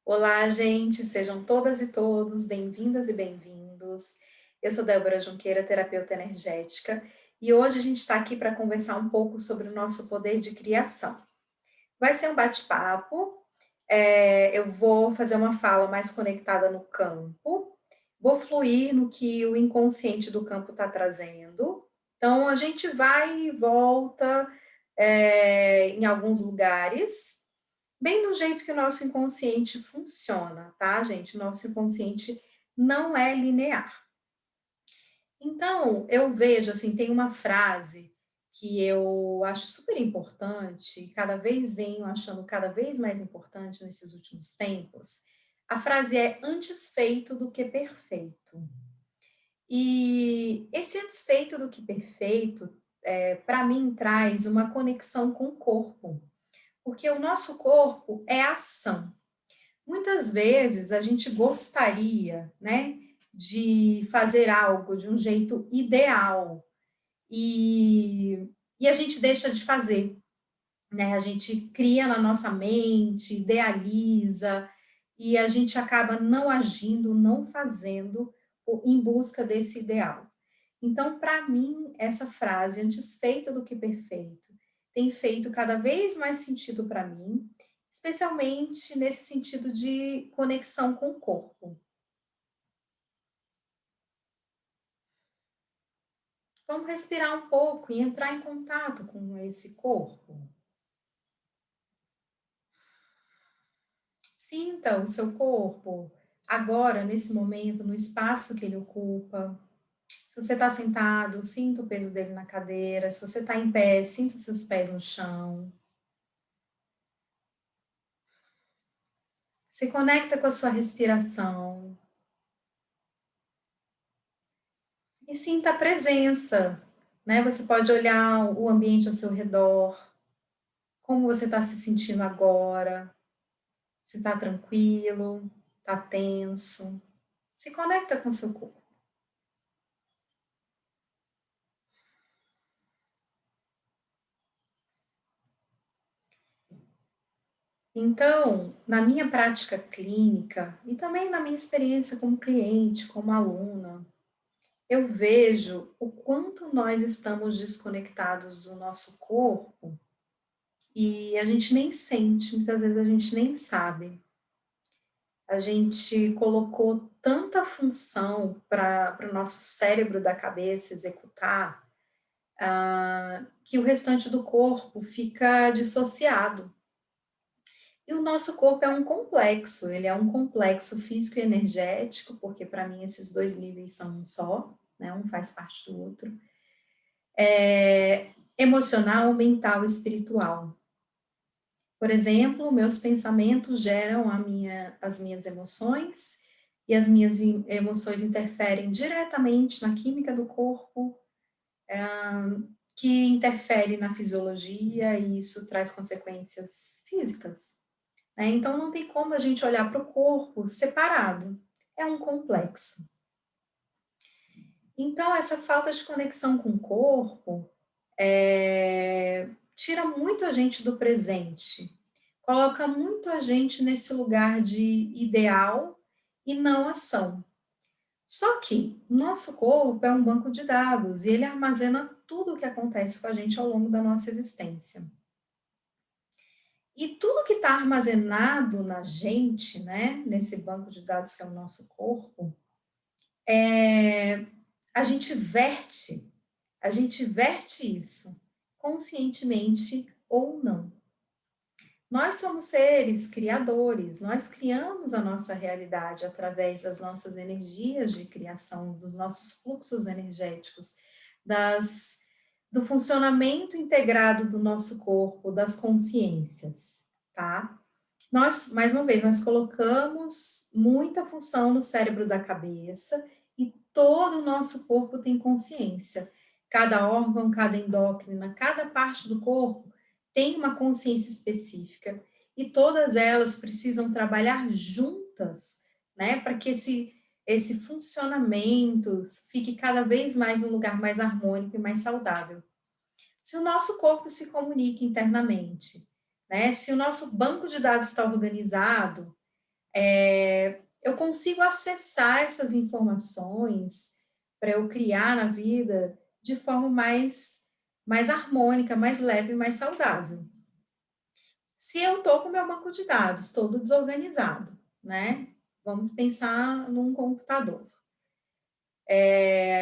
Olá, gente, sejam todas e todos bem-vindas e bem-vindos. Eu sou Débora Junqueira, terapeuta energética, e hoje a gente está aqui para conversar um pouco sobre o nosso poder de criação. Vai ser um bate-papo, eu vou fazer uma fala mais conectada no campo, vou fluir no que o inconsciente do campo está trazendo. Então, a gente vai e volta em alguns lugares, bem do jeito que o nosso inconsciente funciona, tá, gente? O nosso inconsciente não é linear. Então, eu vejo, assim, tem uma frase que eu acho super importante, cada vez venho achando cada vez mais importante nesses últimos tempos. A frase é antes feito do que perfeito. E esse antes feito do que perfeito, para mim, traz uma conexão com o corpo, porque o nosso corpo é ação. Muitas vezes a gente gostaria, né, de fazer algo de um jeito ideal e a gente deixa de fazer, né? A gente cria na nossa mente, idealiza e a gente acaba não agindo, não fazendo em busca desse ideal. Então, para mim, essa frase, antes feito do que perfeito, tem feito cada vez mais sentido para mim, especialmente nesse sentido de conexão com o corpo. Vamos respirar um pouco e entrar em contato com esse corpo. Sinta o seu corpo agora, nesse momento, no espaço que ele ocupa. Se você está sentado, sinta o peso dele na cadeira. Se você está em pé, sinta os seus pés no chão. Se conecta com a sua respiração. E sinta a presença, né? Você pode olhar o ambiente ao seu redor, como você está se sentindo agora, se está tranquilo, está tenso. Se conecta com o seu corpo. Então, na minha prática clínica e também na minha experiência como cliente, como aluna, eu vejo o quanto nós estamos desconectados do nosso corpo e a gente nem sente, muitas vezes a gente nem sabe. A gente colocou tanta função para o nosso cérebro da cabeça executar, que o restante do corpo fica dissociado. E o nosso corpo é um complexo, ele é um complexo físico e energético, porque para mim esses dois níveis são um só, né? Um faz parte do outro. Emocional, mental e espiritual. Por exemplo, meus pensamentos geram as minhas emoções, e as minhas emoções interferem diretamente na química do corpo, que interfere na fisiologia, e isso traz consequências físicas, né? Então, não tem como a gente olhar para o corpo separado, é um complexo. Então, essa falta de conexão com o corpo tira muito a gente do presente, coloca muito a gente nesse lugar de ideal e não ação. Só que nosso corpo é um banco de dados e ele armazena tudo o que acontece com a gente ao longo da nossa existência. E tudo que está armazenado na gente, né, nesse banco de dados que é o nosso corpo, a gente verte, a gente verte isso, conscientemente ou não. Nós somos seres criadores, nós criamos a nossa realidade através das nossas energias de criação, dos nossos fluxos energéticos, das, do funcionamento integrado do nosso corpo, das consciências, tá? Nós, mais uma vez, nós colocamos muita função no cérebro da cabeça e todo o nosso corpo tem consciência. Cada órgão, cada endócrina, cada parte do corpo tem uma consciência específica e todas elas precisam trabalhar juntas, né, para que esse funcionamento fique cada vez mais um lugar mais harmônico e mais saudável. Se o nosso corpo se comunica internamente, né, se o nosso banco de dados está organizado, Eu consigo acessar essas informações para eu criar na vida de forma mais harmônica, mais leve, mais saudável. Se eu estou com meu banco de dados todo desorganizado, né? Vamos pensar num computador.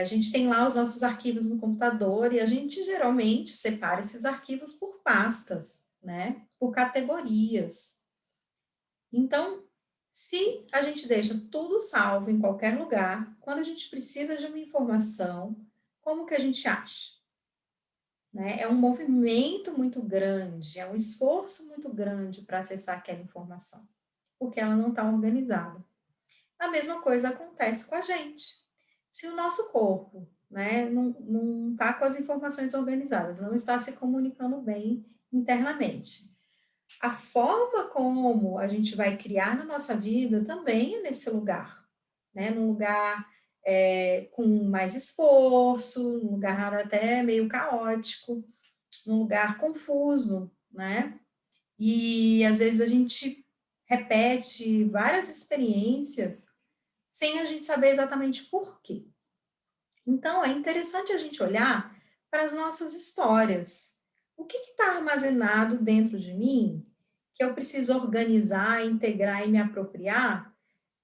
A gente tem lá os nossos arquivos no computador e a gente geralmente separa esses arquivos por pastas, né? Por categorias. Então, se a gente deixa tudo salvo em qualquer lugar, quando a gente precisa de uma informação, como que a gente acha? Né? É um movimento muito grande, é um esforço muito grande para acessar aquela informação, porque ela não está organizada. A mesma coisa acontece com a gente. Se o nosso corpo, né, não está com as informações organizadas, não está se comunicando bem internamente, a forma como a gente vai criar na nossa vida também é nesse lugar, né? Num lugar com mais esforço, num lugar até meio caótico, num lugar confuso, né? E às vezes a gente repete várias experiências sem a gente saber exatamente por quê. Então, é interessante a gente olhar para as nossas histórias. O que está armazenado dentro de mim que eu preciso organizar, integrar e me apropriar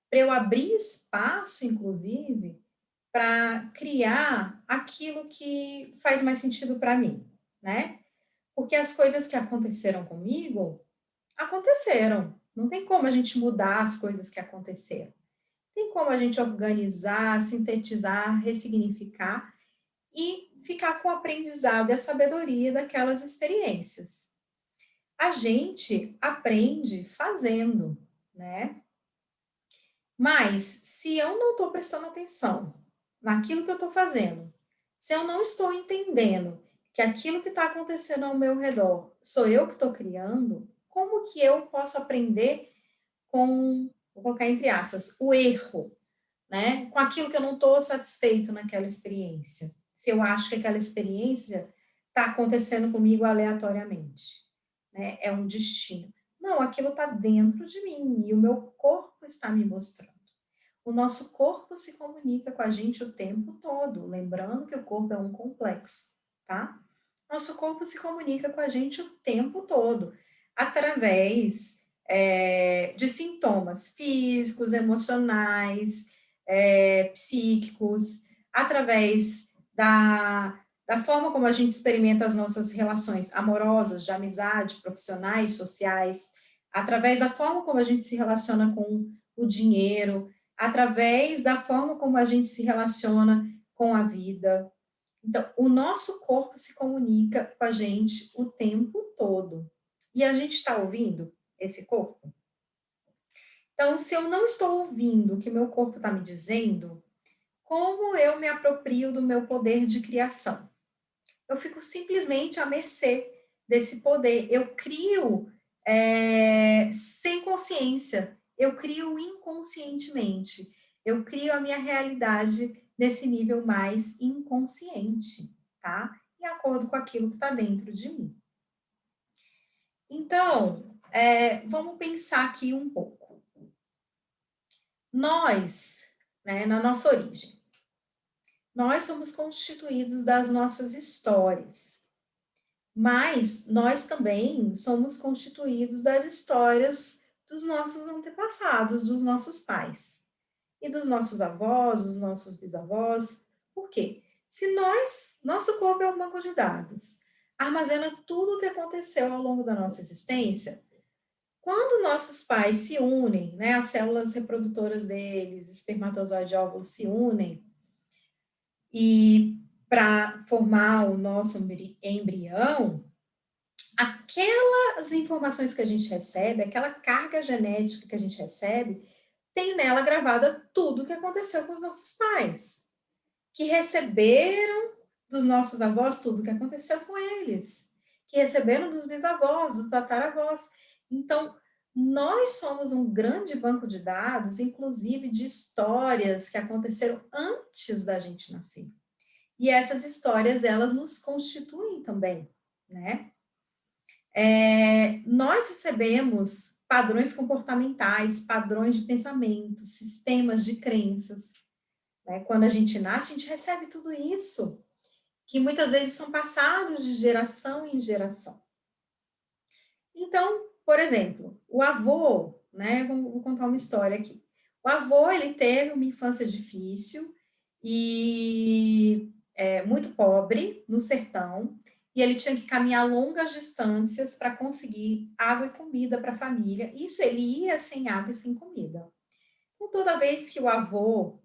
para eu abrir espaço, inclusive, para criar aquilo que faz mais sentido para mim, né? Porque as coisas que aconteceram comigo, aconteceram. Não tem como a gente mudar as coisas que aconteceram. Tem como a gente organizar, sintetizar, ressignificar e ficar com o aprendizado e a sabedoria daquelas experiências. A gente aprende fazendo, né? Mas se eu não estou prestando atenção naquilo que eu estou fazendo, se eu não estou entendendo que aquilo que está acontecendo ao meu redor sou eu que estou criando, como que eu posso aprender com, vou colocar entre aspas, o erro, né? Com aquilo que eu não estou satisfeito naquela experiência. Se eu acho que aquela experiência está acontecendo comigo aleatoriamente, né? É um destino. Não, aquilo está dentro de mim e o meu corpo está me mostrando. O nosso corpo se comunica com a gente o tempo todo, lembrando que o corpo é um complexo, tá? Nosso corpo se comunica com a gente o tempo todo, através de sintomas físicos, emocionais, psíquicos, através da forma como a gente experimenta as nossas relações amorosas, de amizade, profissionais, sociais, através da forma como a gente se relaciona com o dinheiro, através da forma como a gente se relaciona com a vida. Então, o nosso corpo se comunica com a gente o tempo todo. E a gente está ouvindo esse corpo? Então, se eu não estou ouvindo o que meu corpo está me dizendo, como eu me aproprio do meu poder de criação? Eu fico simplesmente à mercê desse poder. Eu crio sem consciência, eu crio inconscientemente, eu crio a minha realidade nesse nível mais inconsciente, tá? De acordo com aquilo que está dentro de mim. Então, vamos pensar aqui um pouco. Nós, né, na nossa origem, nós somos constituídos das nossas histórias. Mas nós também somos constituídos das histórias dos nossos antepassados, dos nossos pais e dos nossos avós, dos nossos bisavós. Por quê? Se nosso corpo é um banco de dados, armazena tudo o que aconteceu ao longo da nossa existência, quando nossos pais se unem, né, as células reprodutoras deles, espermatozoide e óvulo se unem, e para formar o nosso embrião, aquelas informações que a gente recebe, aquela carga genética que a gente recebe, tem nela gravada tudo o que aconteceu com os nossos pais, que receberam dos nossos avós tudo o que aconteceu com eles, que receberam dos bisavós, dos tataravós. Então, nós somos um grande banco de dados, inclusive de histórias que aconteceram antes da gente nascer. E essas histórias, elas nos constituem também, né? Nós recebemos padrões comportamentais, padrões de pensamento, sistemas de crenças, né? Quando a gente nasce, a gente recebe tudo isso, que muitas vezes são passados de geração em geração. Então, por exemplo, o avô, né? Vou contar uma história aqui. O avô, ele teve uma infância difícil e muito pobre no sertão, e ele tinha que caminhar longas distâncias para conseguir água e comida para a família. Isso ele ia sem água e sem comida. Então, toda vez que o avô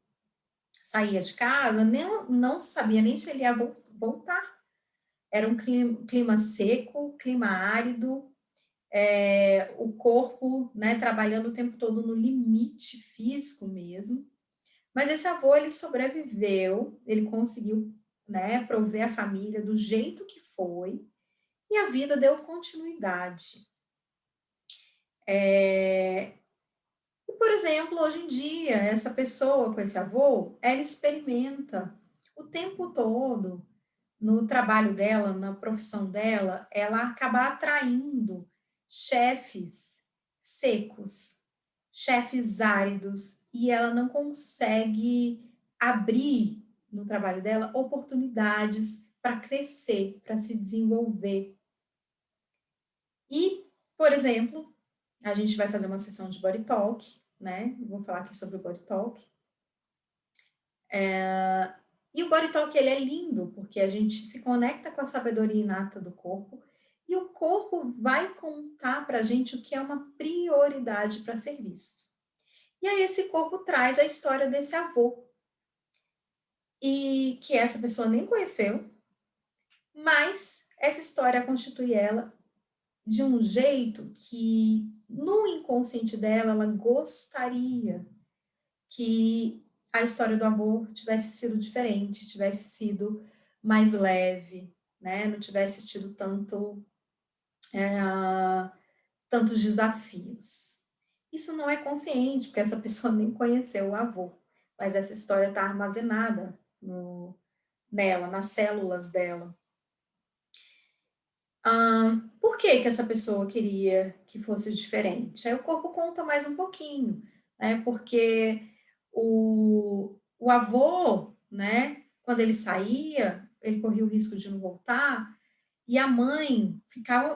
saía de casa, não sabia nem se ele ia voltar. Era um clima seco, clima árido, o corpo, né, trabalhando o tempo todo no limite físico mesmo. Mas esse avô, ele sobreviveu, ele conseguiu, né, prover a família do jeito que foi, e a vida deu continuidade. Por exemplo, hoje em dia, essa pessoa com esse avô, ela experimenta o tempo todo, no trabalho dela, na profissão dela, ela acaba atraindo chefes secos, chefes áridos, e ela não consegue abrir no trabalho dela oportunidades para crescer, para se desenvolver. E, por exemplo, a gente vai fazer uma sessão de body talk, né? Vou falar aqui sobre o body talk. E o body talk, ele é lindo, porque a gente se conecta com a sabedoria inata do corpo, e o corpo vai contar para a gente o que é uma prioridade para ser visto. E aí esse corpo traz a história desse avô, e que essa pessoa nem conheceu, mas essa história constitui ela de um jeito que no inconsciente dela ela gostaria que a história do avô tivesse sido diferente, tivesse sido mais leve, né? Não tivesse tido tantos desafios. Isso não é consciente, porque essa pessoa nem conheceu o avô, mas essa história está armazenada nela, nas células dela. Por que essa pessoa queria que fosse diferente? Aí o corpo conta mais um pouquinho, né? Porque o avô, né, quando ele saía, ele corria o risco de não voltar, e a mãe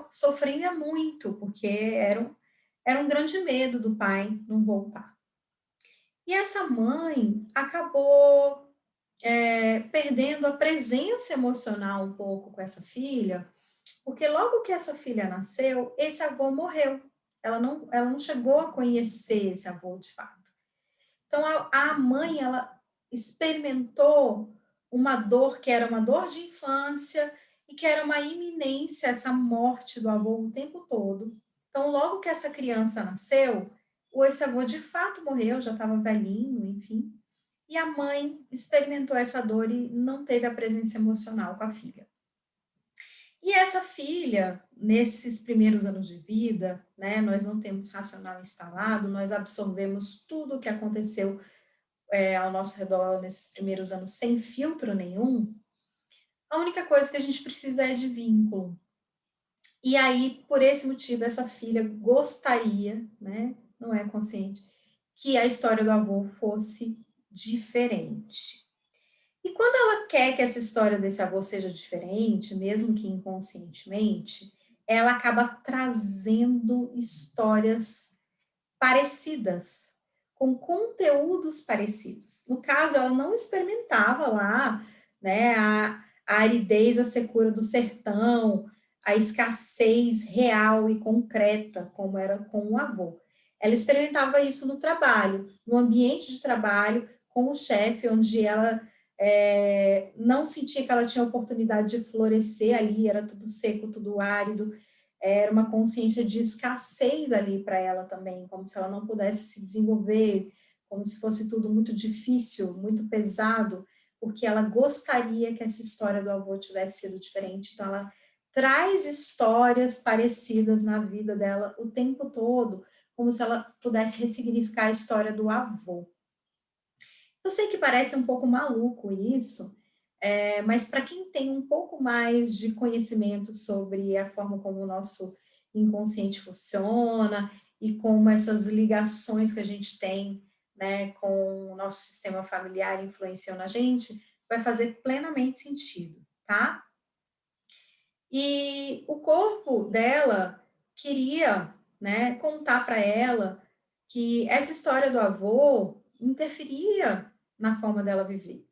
sofria muito, porque era um grande medo do pai não voltar. E essa mãe acabou perdendo a presença emocional um pouco com essa filha, porque logo que essa filha nasceu, esse avô morreu. Ela não chegou a conhecer esse avô de fato. Então, a mãe, ela experimentou uma dor que era uma dor de infância e que era uma iminência, essa morte do avô o tempo todo. Então, logo que essa criança nasceu, esse avô de fato morreu, já estava velhinho, enfim. E a mãe experimentou essa dor e não teve a presença emocional com a filha. E essa filha, nesses primeiros anos de vida, né, nós não temos racional instalado, nós absorvemos tudo o que aconteceu ao nosso redor nesses primeiros anos sem filtro nenhum. A única coisa que a gente precisa é de vínculo. E aí, por esse motivo, essa filha gostaria, né, não é consciente, que a história do avô fosse diferente. E quando ela quer que essa história desse avô seja diferente, mesmo que inconscientemente, ela acaba trazendo histórias parecidas, com conteúdos parecidos. No caso, ela não experimentava lá, né, a aridez, a secura do sertão, a escassez real e concreta, como era com o avô. Ela experimentava isso no trabalho, no ambiente de trabalho, com o chefe, onde ela não sentia que ela tinha oportunidade de florescer ali, era tudo seco, tudo árido, era uma consciência de escassez ali para ela também, como se ela não pudesse se desenvolver, como se fosse tudo muito difícil, muito pesado, porque ela gostaria que essa história do avô tivesse sido diferente. Então, ela traz histórias parecidas na vida dela o tempo todo, como se ela pudesse ressignificar a história do avô. Eu sei que parece um pouco maluco isso, mas para quem tem um pouco mais de conhecimento sobre a forma como o nosso inconsciente funciona e como essas ligações que a gente tem, né, com o nosso sistema familiar influenciam na gente, vai fazer plenamente sentido, tá? E o corpo dela queria, né, contar para ela que essa história do avô interferia na forma dela viver.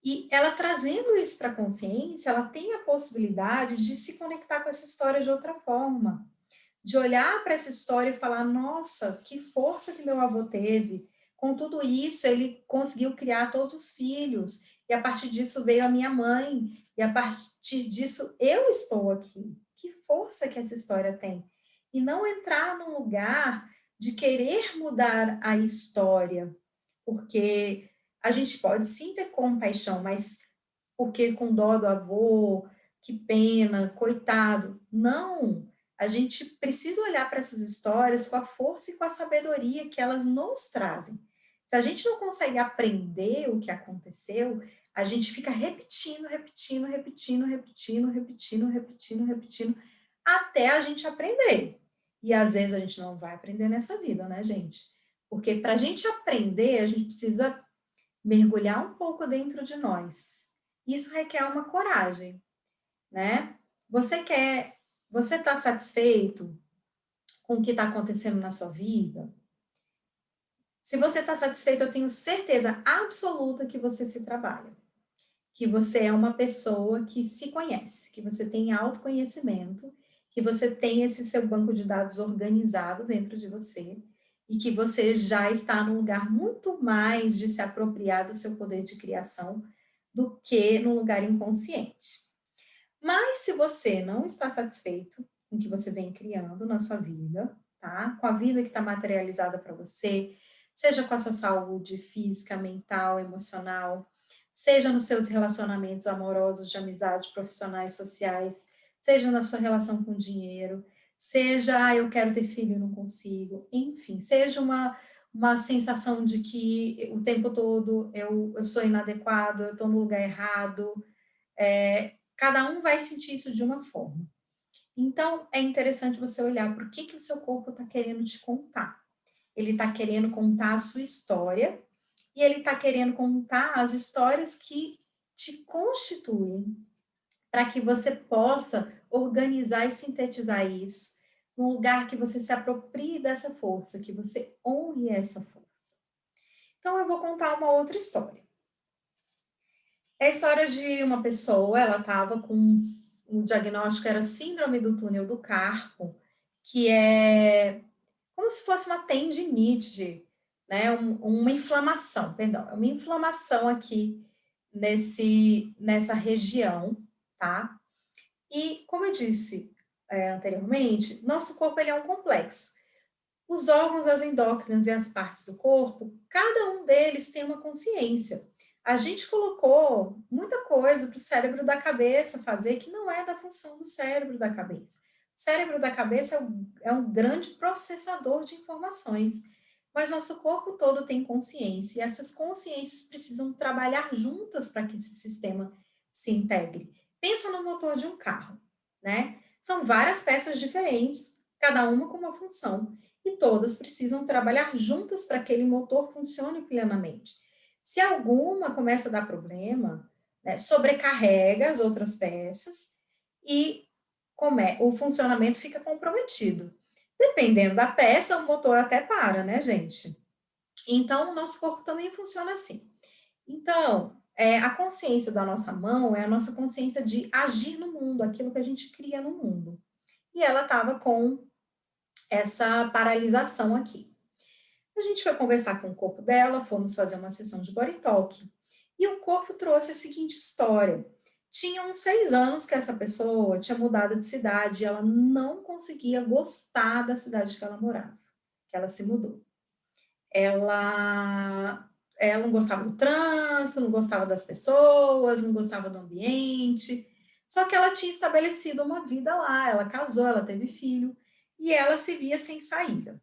E ela trazendo isso para a consciência, ela tem a possibilidade de se conectar com essa história de outra forma, de olhar para essa história e falar: nossa, que força que meu avô teve. Com tudo isso, ele conseguiu criar todos os filhos, e a partir disso veio a minha mãe, e a partir disso eu estou aqui. Que força que essa história tem. E não entrar num lugar de querer mudar a história, porque a gente pode sim ter compaixão, mas porque com dó do avô, que pena, coitado. Não, a gente precisa olhar para essas histórias com a força e com a sabedoria que elas nos trazem. Se a gente não consegue aprender o que aconteceu, a gente fica repetindo, repetindo, repetindo, repetindo, repetindo, repetindo, repetindo, até a gente aprender. E às vezes a gente não vai aprender nessa vida, né, gente? Porque para a gente aprender, a gente precisa mergulhar um pouco dentro de nós. Isso requer uma coragem, né? Você está satisfeito com o que está acontecendo na sua vida? Se você está satisfeito, eu tenho certeza absoluta que você se trabalha, que você é uma pessoa que se conhece, que você tem autoconhecimento, que você tem esse seu banco de dados organizado dentro de você e que você já está num lugar muito mais de se apropriar do seu poder de criação do que no lugar inconsciente. Mas se você não está satisfeito com o que você vem criando na sua vida, tá? Com a vida que está materializada para você, seja com a sua saúde física, mental, emocional, seja nos seus relacionamentos amorosos, de amizade, profissionais, sociais, seja na sua relação com o dinheiro, seja, eu quero ter filho e não consigo, enfim, seja uma sensação de que o tempo todo eu sou inadequado, eu estou no lugar errado, cada um vai sentir isso de uma forma. Então, é interessante você olhar para o que o seu corpo está querendo te contar. Ele está querendo contar a sua história e ele está querendo contar as histórias que te constituem, para que você possa organizar e sintetizar isso num lugar que você se aproprie dessa força, que você honre essa força. Então, eu vou contar uma outra história. É a história de uma pessoa, ela estava com um diagnóstico, era síndrome do túnel do carpo, que é como se fosse uma tendinite, né? Uma inflamação, perdão, é uma inflamação aqui nessa região, tá? E, como eu disse anteriormente, nosso corpo ele é um complexo. Os órgãos, as endócrinas e as partes do corpo, cada um deles tem uma consciência. A gente colocou muita coisa para o cérebro da cabeça fazer que não é da função do cérebro da cabeça. O cérebro da cabeça é um grande processador de informações, mas nosso corpo todo tem consciência e essas consciências precisam trabalhar juntas para que esse sistema se integre. Pensa no motor de um carro, né? São várias peças diferentes, cada uma com uma função e todas precisam trabalhar juntas para que aquele motor funcione plenamente. Se alguma começa a dar problema, né, sobrecarrega as outras peças e o funcionamento fica comprometido. Dependendo da peça, o motor até para, né, gente? Então, o nosso corpo também funciona assim. Então, a consciência da nossa mão é a nossa consciência de agir no mundo, aquilo que a gente cria no mundo. E ela estava com essa paralisação aqui. A gente foi conversar com o corpo dela, fomos fazer uma sessão de body talk, e o corpo trouxe a seguinte história. Tinha uns 6 anos que essa pessoa tinha mudado de cidade e ela não conseguia gostar da cidade que ela morava, que ela se mudou. Ela não gostava do trânsito, não gostava das pessoas, não gostava do ambiente, só que ela tinha estabelecido uma vida lá, ela casou, ela teve filho, e ela se via sem saída.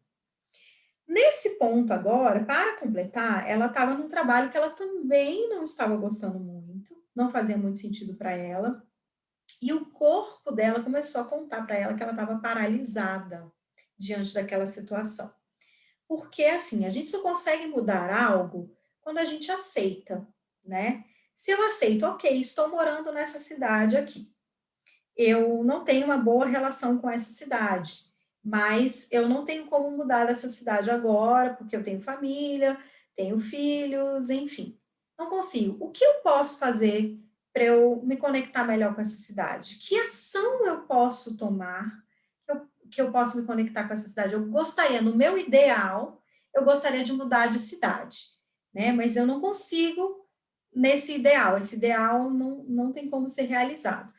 Nesse ponto agora, para completar, ela estava num trabalho que ela também não estava gostando muito, não fazia muito sentido para ela, E o corpo dela começou a contar para ela que ela estava paralisada diante daquela situação. Porque, assim, a gente só consegue mudar algo quando a gente aceita, né? Se eu aceito, ok, estou morando nessa cidade aqui. Eu não tenho uma boa relação com essa cidade, mas eu não tenho como mudar essa cidade agora, porque eu tenho família, tenho filhos, enfim. Não consigo. O que eu posso fazer para eu me conectar melhor com essa cidade? Que ação eu posso tomar que eu posso me conectar com essa cidade? Eu gostaria, no meu ideal, eu gostaria de mudar de cidade, né? Mas eu não consigo nesse ideal. Esse ideal não tem como ser realizado.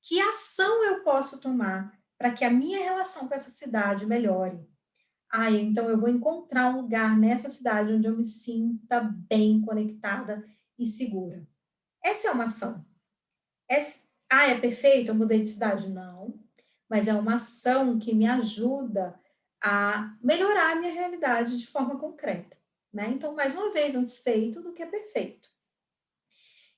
Que ação eu posso tomar para que a minha relação com essa cidade melhore? Ah, então eu vou encontrar um lugar nessa cidade onde eu me sinta bem conectada e segura. Essa é uma ação. É perfeito? Eu mudei de cidade? Não. Mas é uma ação que me ajuda a melhorar a minha realidade de forma concreta. Né? Então, mais uma vez, antes feito do que é perfeito.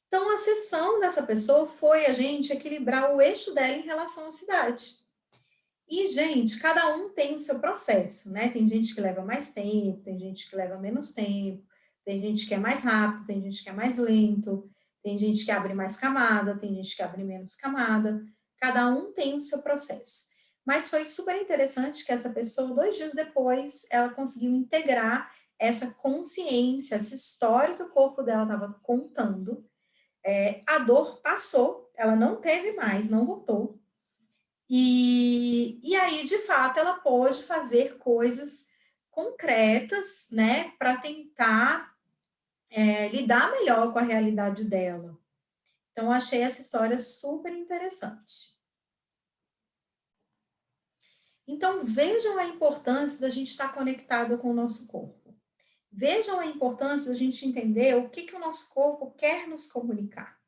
Então, a sessão dessa pessoa foi a gente equilibrar o eixo dela em relação à cidade. E, gente, cada um tem o seu processo, né? Tem gente que leva mais tempo, tem gente que leva menos tempo, tem gente que é mais rápido, tem gente que é mais lento, tem gente que abre mais camada, tem gente que abre menos camada. Cada um tem o seu processo. Mas foi super interessante que essa pessoa, 2 dias depois, ela conseguiu integrar essa consciência, essa história que o corpo dela estava contando. A dor passou, ela não teve mais, não voltou. E aí, de fato, ela pôde fazer coisas concretas, né, para tentar lidar melhor com a realidade dela. Então, achei essa história super interessante. Então, vejam a importância da gente estar conectado com o nosso corpo. Vejam a importância da gente entender o que o nosso corpo quer nos comunicar.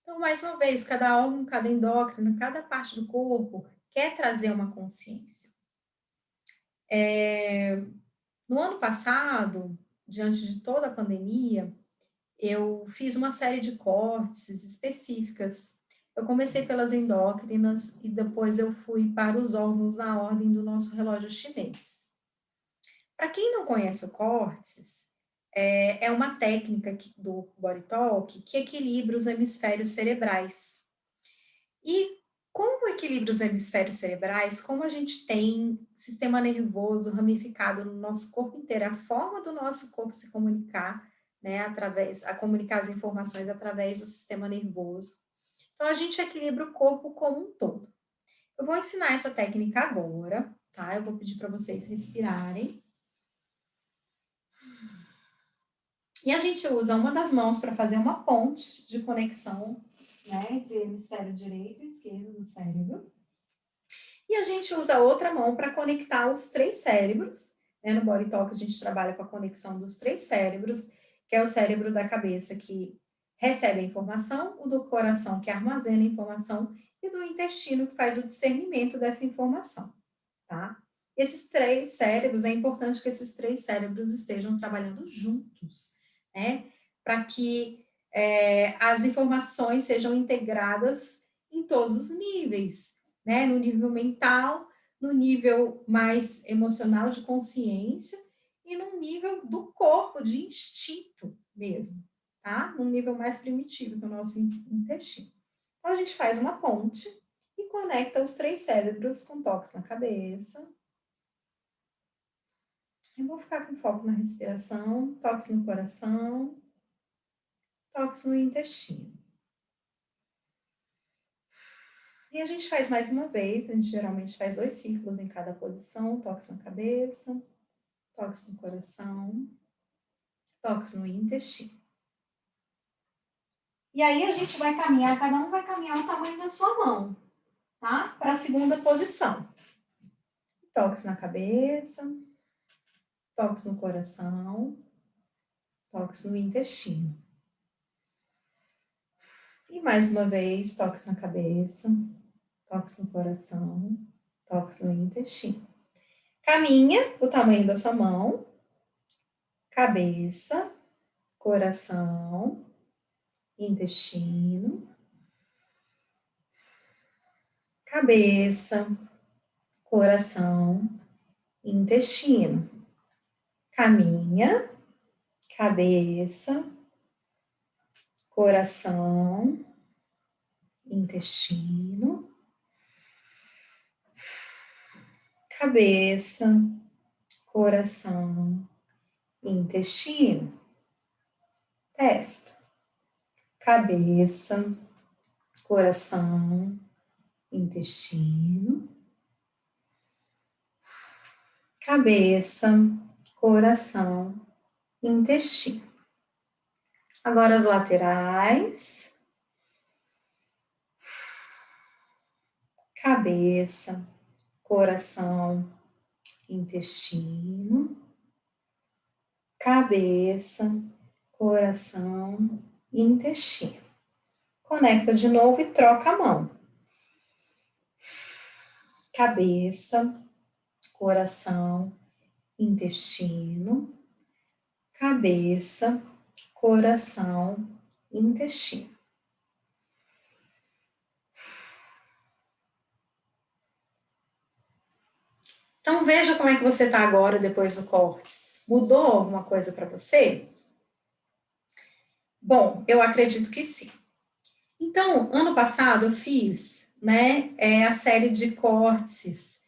Então, mais uma vez, cada órgão, cada endócrino, cada parte do corpo quer trazer uma consciência. No ano passado, diante de toda a pandemia, eu fiz uma série de cortes específicas. Eu comecei pelas endócrinas e depois eu fui para os órgãos na ordem do nosso relógio chinês. Para quem não conhece o córtices, é uma técnica do Body Talk que equilibra os hemisférios cerebrais. E como equilibra os hemisférios cerebrais, como a gente tem sistema nervoso ramificado no nosso corpo inteiro, a forma do nosso corpo se comunicar, né, a comunicar as informações através do sistema nervoso. Então, a gente equilibra o corpo como um todo. Eu vou ensinar essa técnica agora, tá? Eu vou pedir para vocês respirarem. E a gente usa uma das mãos para fazer uma ponte de conexão, né, entre o hemisfério direito e esquerdo do cérebro. E a gente usa a outra mão para conectar os 3 cérebros. Né? No Body Talk a gente trabalha com a conexão dos 3 cérebros, que é o cérebro da cabeça que recebe a informação, o do coração que armazena a informação e do intestino que faz o discernimento dessa informação, tá? Esses 3 cérebros, é importante que esses 3 cérebros estejam trabalhando juntos, né? Para que as informações sejam integradas em todos os níveis, né? No nível mental, no nível mais emocional de consciência e no nível do corpo, de instinto mesmo, tá? No nível mais primitivo, que é o nosso intestino. Então, a gente faz uma ponte e conecta os 3 cérebros com toques na cabeça. Eu vou ficar com foco na respiração, toques no coração, toques no intestino. E a gente faz mais uma vez, a gente geralmente faz 2 círculos em cada posição, toques na cabeça, toques no coração, toques no intestino. E aí a gente vai caminhar, cada um vai caminhar o tamanho da sua mão, tá? Para a segunda posição. Toques na cabeça, toques no coração, toques no intestino. E mais uma vez, toques na cabeça, toques no coração, toques no intestino. Caminha o tamanho da sua mão, cabeça, coração, intestino. cabeça, coração, intestino. Caminha, cabeça, coração, intestino, cabeça, coração, intestino, testa, cabeça, coração, intestino, cabeça, coração, intestino. Agora as laterais, cabeça, coração, intestino, cabeça, coração e intestino. Conecta de novo e troca a mão. Cabeça, coração, intestino, cabeça, coração, intestino. Então veja como é que você está agora depois do córtex. Mudou alguma coisa para você? Bom, eu acredito que sim. Então, ano passado eu fiz, né, a série de córtices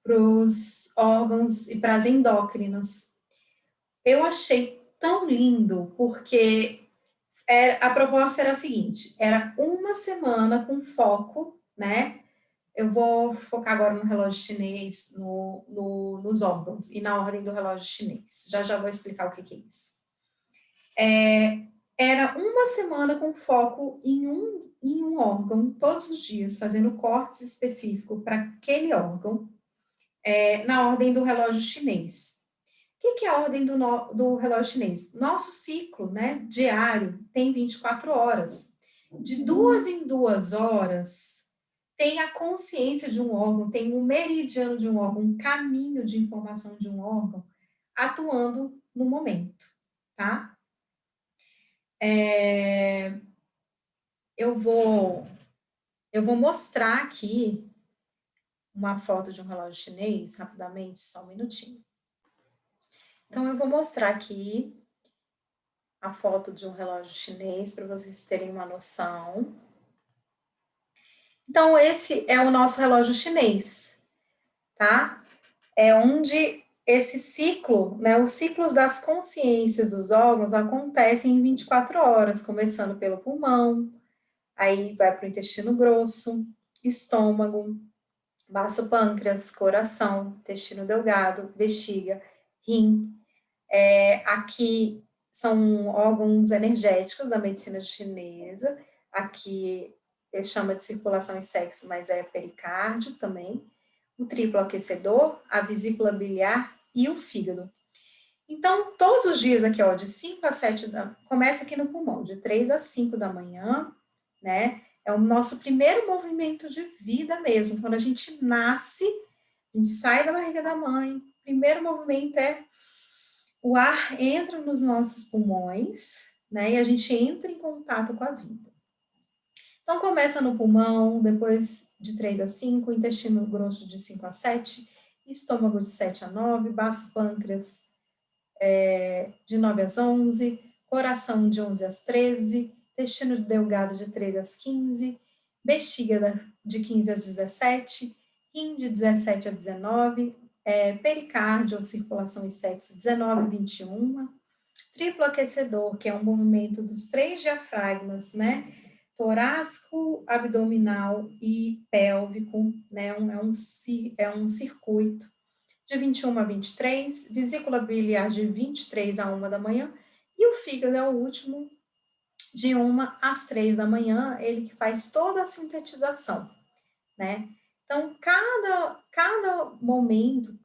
para os órgãos e para as endócrinas. Eu achei tão lindo, porque a proposta era a seguinte, era uma semana com foco, né, eu vou focar agora no relógio chinês, nos órgãos, e na ordem do relógio chinês. Já já vou explicar o que é isso. Era uma semana com foco em um órgão, todos os dias, fazendo cortes específicos para aquele órgão, na ordem do relógio chinês. O que é a ordem do relógio chinês? Nosso ciclo, né, diário tem 24 horas. De 2 em 2 horas, tem a consciência de um órgão, tem um meridiano de um órgão, um caminho de informação de um órgão atuando no momento, tá? Eu vou mostrar aqui uma foto de um relógio chinês, rapidamente, só um minutinho. Então, eu vou mostrar aqui a foto de um relógio chinês para vocês terem uma noção. Então, esse é o nosso relógio chinês, tá? É onde esse ciclo, né, os ciclos das consciências dos órgãos acontecem em 24 horas, começando pelo pulmão, aí vai para o intestino grosso, estômago, baço pâncreas, coração, intestino delgado, bexiga, rim. Aqui são órgãos energéticos da medicina chinesa, aqui ele chama de circulação e sexo, mas é pericárdio também, o triplo aquecedor, a vesícula biliar e o fígado. Então, todos os dias aqui, ó, de 5 a 7 começa aqui no pulmão, de 3 a 5 da manhã, né? É o nosso primeiro movimento de vida mesmo. Quando a gente nasce, a gente sai da barriga da mãe, o primeiro movimento é o ar entra nos nossos pulmões, né? E a gente entra em contato com a vida. Então, começa no pulmão, depois de 3 a 5, intestino grosso de 5 a 7, estômago de 7 a 9, baço pâncreas de 9 às 11, coração de 11 às 13, intestino delgado de 13 às 15, bexiga de 15 às 17, rim de 17 a 19, pericárdio, ou circulação e sexo, 19 a 21, triplo aquecedor, que é um movimento dos 3 diafragmas, né, torácico, abdominal e pélvico, né, é um circuito, de 21 a 23, vesícula biliar de 23 a 1 da manhã, e o fígado é o último, de 1 às 3 da manhã, ele que faz toda a sintetização, né? Então, cada momento,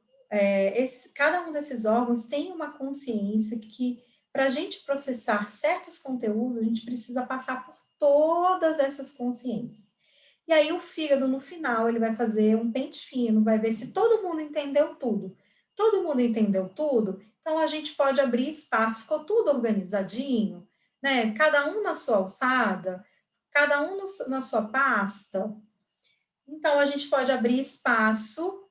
cada um desses órgãos tem uma consciência que, para a gente processar certos conteúdos, a gente precisa passar por todas essas consciências. E aí o fígado, no final, ele vai fazer um pente fino, vai ver se todo mundo entendeu tudo. Todo mundo entendeu tudo, então a gente pode abrir espaço, ficou tudo organizadinho, né? Cada um na sua alçada, cada um na sua pasta. Então, a gente pode abrir espaço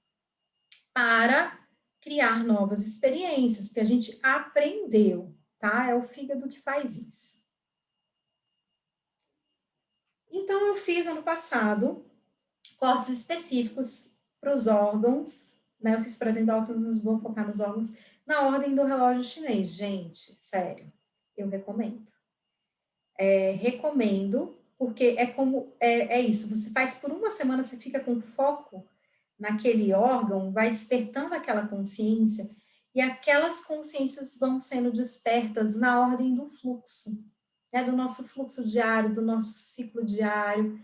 para criar novas experiências, porque a gente aprendeu, tá? É o fígado que faz isso. Então, eu fiz ano passado cortes específicos para os órgãos, né? Eu fiz para as endócrinas, vou focar nos órgãos, na ordem do relógio chinês. Gente, sério, eu recomendo. Recomendo, porque é isso, você faz por uma semana, você fica com foco naquele órgão, vai despertando aquela consciência, e aquelas consciências vão sendo despertas na ordem do fluxo, né, do nosso fluxo diário, do nosso ciclo diário,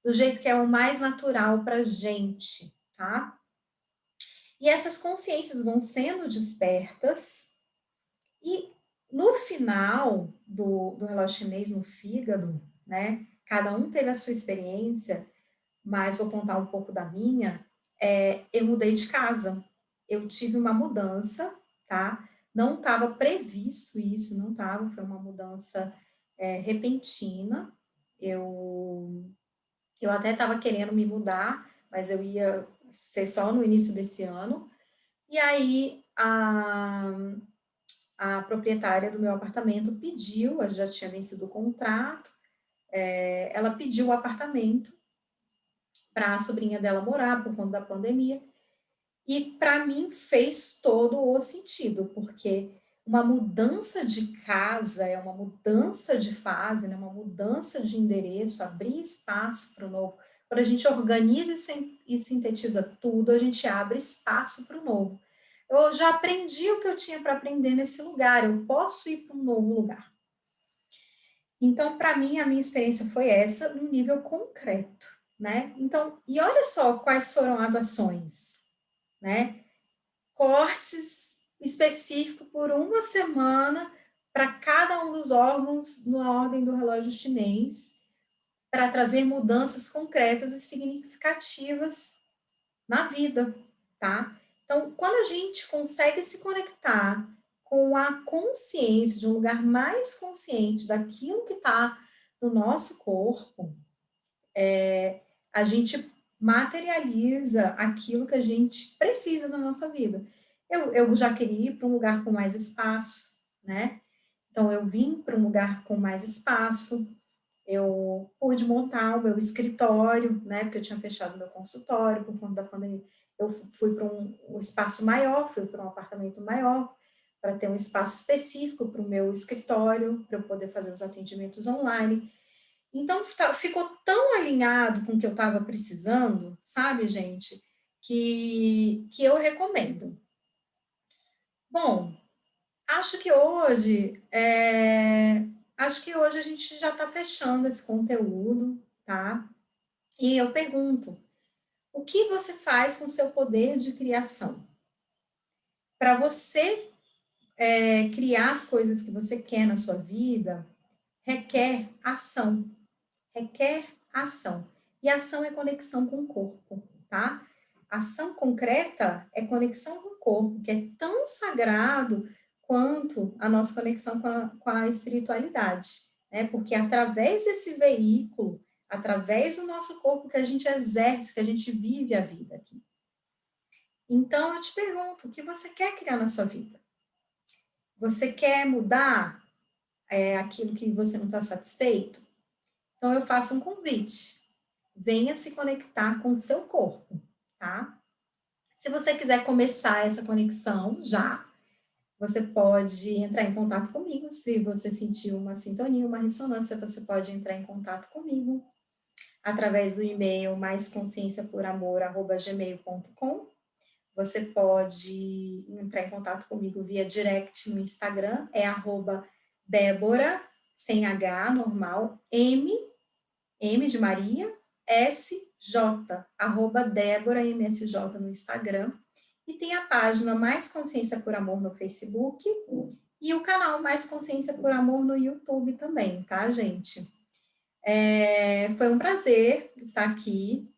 do jeito que é o mais natural para a gente, tá? E essas consciências vão sendo despertas, e no final do relógio chinês, no fígado, né? Cada um teve a sua experiência, mas vou contar um pouco da minha. Eu mudei de casa, eu tive uma mudança, tá? Não estava previsto isso, não estava, foi uma mudança repentina. Eu até estava querendo me mudar, mas eu ia ser só no início desse ano. E aí a proprietária do meu apartamento pediu, já tinha vencido o contrato, ela pediu o apartamento para a sobrinha dela morar por conta da pandemia, e para mim fez todo o sentido, porque uma mudança de casa é uma mudança de fase, né, uma mudança de endereço, abrir espaço para o novo. Quando a gente organiza e sintetiza tudo, a gente abre espaço para o novo. Eu já aprendi o que eu tinha para aprender nesse lugar, eu posso ir para um novo lugar. Então, para mim, a minha experiência foi essa, no nível concreto, né? Então, e olha só quais foram as ações, né? Cortes específicos por uma semana para cada um dos órgãos na ordem do relógio chinês, para trazer mudanças concretas e significativas na vida, tá? Então, quando a gente consegue se conectar com a consciência, de um lugar mais consciente daquilo que está no nosso corpo, a gente materializa aquilo que a gente precisa na nossa vida. Eu já queria ir para um lugar com mais espaço, né? Então, eu vim para um lugar com mais espaço, eu pude montar o meu escritório, né? Porque eu tinha fechado meu consultório por conta da pandemia. Eu fui para um espaço maior, fui para um apartamento maior, para ter um espaço específico para o meu escritório, para eu poder fazer os atendimentos online. Então, ficou tão alinhado com o que eu estava precisando, sabe, gente, que eu recomendo. Bom, acho que hoje, acho que hoje a gente já está fechando esse conteúdo, tá? E eu pergunto, o que você faz com o seu poder de criação? Para você criar as coisas que você quer na sua vida, requer ação, requer ação. E ação é conexão com o corpo, tá? Ação concreta é conexão com o corpo, que é tão sagrado quanto a nossa conexão com a espiritualidade, né? Porque é através desse veículo, através do nosso corpo que a gente exerce, que a gente vive a vida aqui. Então, eu te pergunto, o que você quer criar na sua vida? Você quer mudar aquilo que você não está satisfeito? Então, eu faço um convite. Venha se conectar com o seu corpo, tá? Se você quiser começar essa conexão já, você pode entrar em contato comigo. Se você sentir uma sintonia, uma ressonância, você pode entrar em contato comigo através do e-mail maisconscienciaporamor@gmail.com. Você pode entrar em contato comigo via direct no Instagram, é @Débora, sem H, normal, M de Maria, SJ, Débora MSJ no Instagram. E tem a página Mais Consciência por Amor no Facebook e o canal Mais Consciência por Amor no YouTube também, tá, gente? Foi um prazer estar aqui.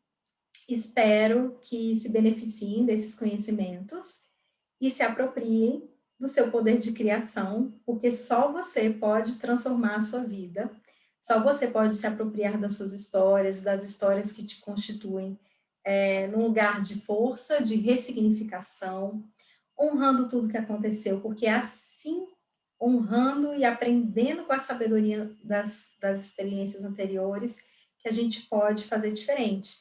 Espero que se beneficiem desses conhecimentos e se apropriem do seu poder de criação, porque só você pode transformar a sua vida, Só você pode se apropriar das suas histórias, das histórias que te constituem, num lugar de força, de ressignificação, honrando tudo que aconteceu, porque é assim, honrando e aprendendo com a sabedoria das experiências anteriores, que a gente pode fazer diferente,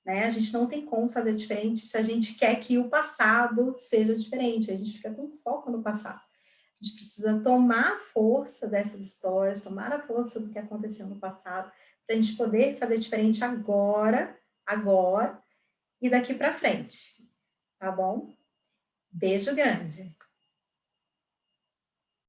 né? A gente não tem como fazer diferente se a gente quer que o passado seja diferente, a gente fica com foco no passado. A gente precisa tomar a força dessas histórias, tomar a força do que aconteceu no passado, para a gente poder fazer diferente agora e daqui para frente, tá bom? Beijo grande!